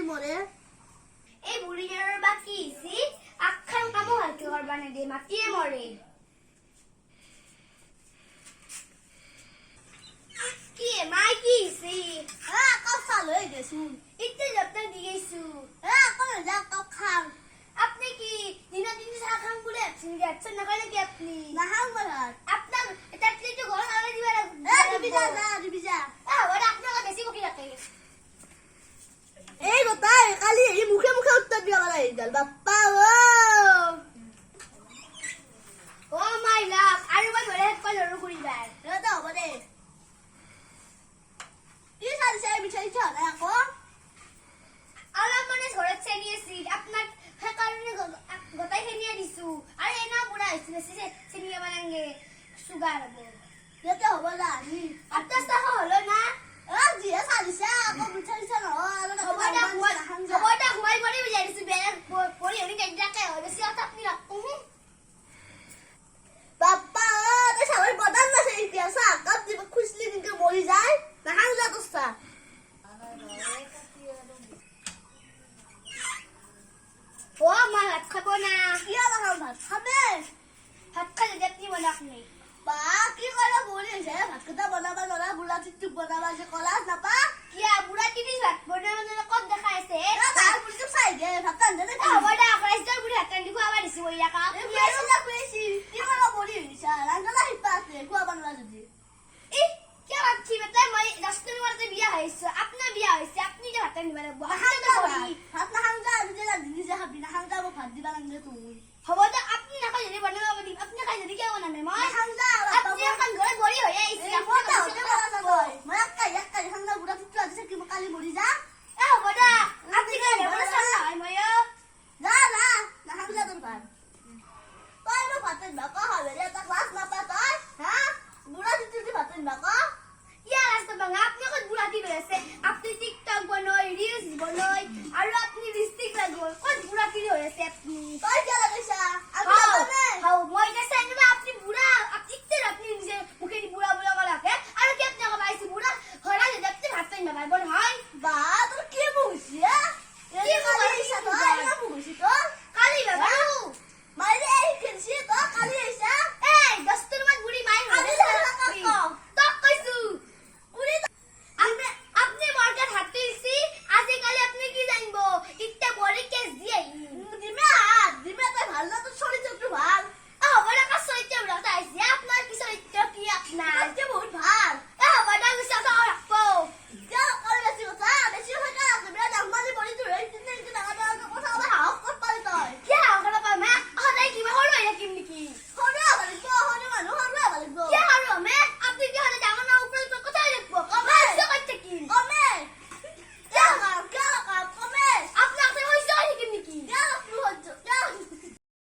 মরে এই বুড়িটার বা কি হইছি আখান কামো হালকে করবা না দে মাটিয়ে মরে কি মাই কি হইছি কাপ চাল হয়ে গেছু ইতে যত্ন দিয়েছু কোন যা কাপ খাম আপনি কি দিনা দিন চা খান বলে আছেন না কইলে কি আপনি না হাম বলার আপনার এটা একটু ঘর আগে দিবা দিবি যা ওটা আপনাকে বেশি বকি রাখে এই কথা কালি এই মুখে মুখে উত্তর দিয়া বলা এই দল বাপ্পা ও মাই লাভ আৰু মই ঘৰে হেড কল কৰিবাৰ এটা হবে দে কি সাৰি সাৰি মিঠাই চল আকো অলপ মানে ঘৰত চেনিয়েছি আপনাৰ সেই কাৰণে গতাই চেনিয়ে দিছো আৰু এনা বুঢ়া হৈছে বেছি চেনিয়ে বানাঙ্গে সুগার হব এটা হবে না আপনার চাহ হলো না জিয়া সারিছে আকো মিঠাই চল খবরটা ঘুমাই পড়ে বুঝাই দিছো বেলা পড়ি উনি কেডাকে বেশি কথা আপনি রাখুন বাপ্পা তে সবাই বদান না সেই পিয়াসা কাপ দিব খুশলি দিনকে মরি যায় না হাংলা দস্তা ও মা ভাত খাবো না কিয়া লাগাম ভাত খাবে ভাত খালে দেখনি বলে আপনি বা কি করে বলি সে ভাত কথা বনাবা নরা বুলা টিক বনাবা যে কলাস না পা কিয়া বুঢ়া তিনি ভাত বনাবলে কত দেখা আছে ভাত বুলি তো চাই দে ভাত কান্দে দে খবৰটা আকাশৰ বুঢ়া হাত কান্দি খুৱাবা দিছো বলি আকা মেলা কইছি কি করে বলি নিছা রাঙ্গলা হিপাতে কুয়া বানলা যদি ই কিয়া ভাবছি বেটা মই 10 দিন পরে বিয়া হইছে আপনার বিয়া হইছে আপনি যে ভাত কান্দি বানাবো